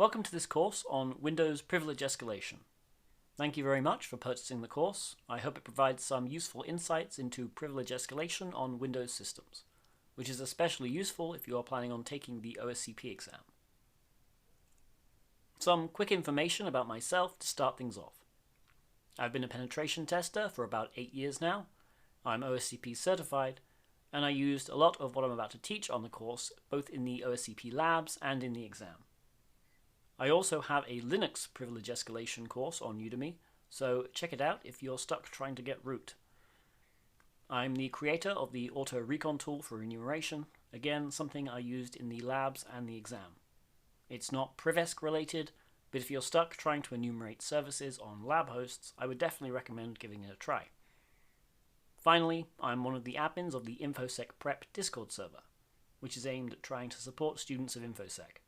Welcome to this course on Windows Privilege Escalation. Thank you very much for purchasing the course. I hope it provides some useful insights into privilege escalation on Windows systems, which is especially useful if you are planning on taking the OSCP exam. Some quick information about myself to start things off. I've been a penetration tester for about 8 years now. I'm OSCP certified, and I used a lot of what I'm about to teach on the course, both in the OSCP labs and in the exam. I also have a Linux privilege escalation course on Udemy, so check it out if you're stuck trying to get root. I'm the creator of the auto recon tool for enumeration, again something I used in the labs and the exam. It's not PrivEsc related, but if you're stuck trying to enumerate services on lab hosts, I would definitely recommend giving it a try. Finally, I'm one of the admins of the InfoSec Prep Discord server, which is aimed at trying to support students of InfoSec.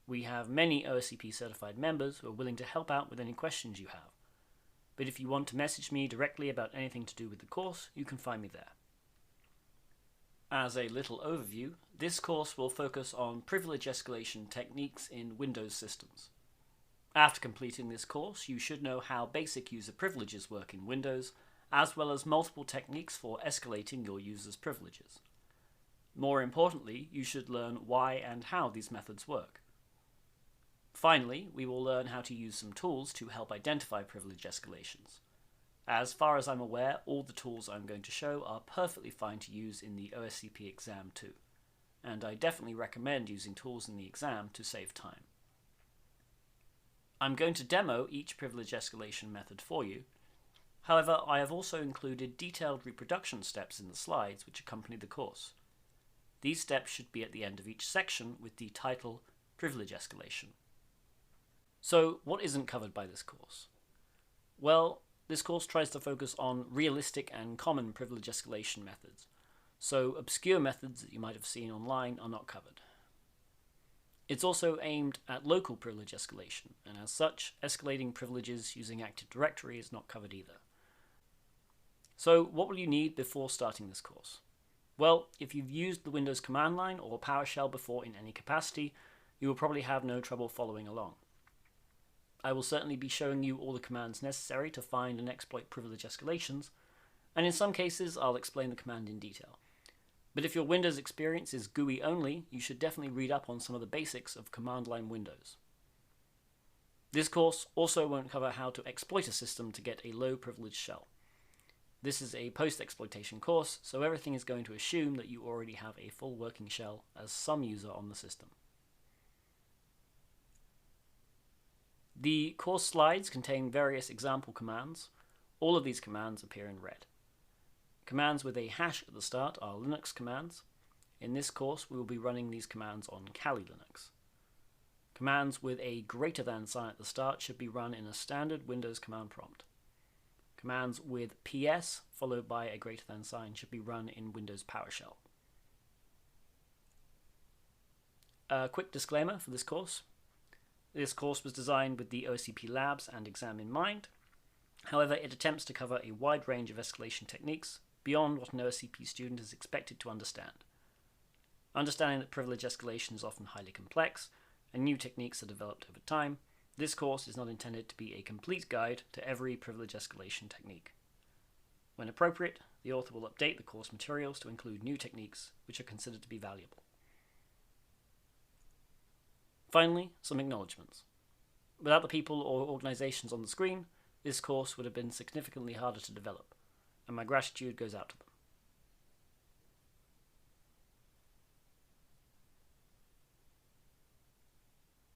We have many OSCP certified members who are willing to help out with any questions you have, but if you want to message me directly about anything to do with the course, you can find me there. As a little overview, this course will focus on privilege escalation techniques in Windows systems. After completing this course, you should know how basic user privileges work in Windows, as well as multiple techniques for escalating your user's privileges. More importantly, you should learn why and how these methods work. Finally, we will learn how to use some tools to help identify privilege escalations. As far as I'm aware, all the tools I'm going to show are perfectly fine to use in the OSCP exam too, and I definitely recommend using tools in the exam to save time. I'm going to demo each privilege escalation method for you. However, I have also included detailed reproduction steps in the slides which accompany the course. These steps should be at the end of each section with the title Privilege Escalation. So, what isn't covered by this course? Well, this course tries to focus on realistic and common privilege escalation methods, so obscure methods that you might have seen online are not covered. It's also aimed at local privilege escalation, and as such, escalating privileges using Active Directory is not covered either. So, what will you need before starting this course? Well, if you've used the Windows command line or PowerShell before in any capacity, you will probably have no trouble following along. I will certainly be showing you all the commands necessary to find and exploit privilege escalations, and in some cases I'll explain the command in detail. But if your Windows experience is GUI only, you should definitely read up on some of the basics of command line Windows. This course also won't cover how to exploit a system to get a low privilege shell. This is a post-exploitation course, so everything is going to assume that you already have a full working shell as some user on the system. The course slides contain various example commands. All of these commands appear in red. Commands with a hash at the start are Linux commands. In this course, we will be running these commands on Kali Linux. Commands with a greater than sign at the start should be run in a standard Windows command prompt. Commands with PS followed by a greater than sign should be run in Windows PowerShell. A quick disclaimer for this course. This course was designed with the OSCP labs and exam in mind. However, it attempts to cover a wide range of escalation techniques beyond what an OSCP student is expected to understand. Understanding that privilege escalation is often highly complex and new techniques are developed over time, this course is not intended to be a complete guide to every privilege escalation technique. When appropriate, the author will update the course materials to include new techniques which are considered to be valuable. Finally, some acknowledgements. Without the people or organizations on the screen, this course would have been significantly harder to develop, and my gratitude goes out to them.